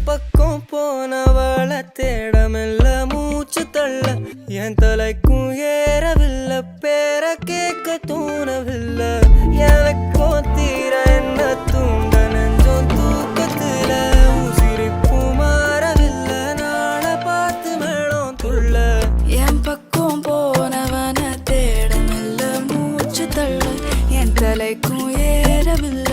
பக்கம் போனவள தேடமில்ல மூச்சு தள்ள என் தலைக்கும் ஏறவில்லை பேர கேட்க தூணவில்லை எனக்கோ தீர என்ன தூண்ட நெஞ்சோம் தூக்கத்துல உசிரிப்பு மாறவில்லை நாள பார்த்து மேளம் துள்ள என் பக்கம் போனவன தேடமில்ல மூச்சு தள்ள என் தலைக்கும் ஏறவில்லை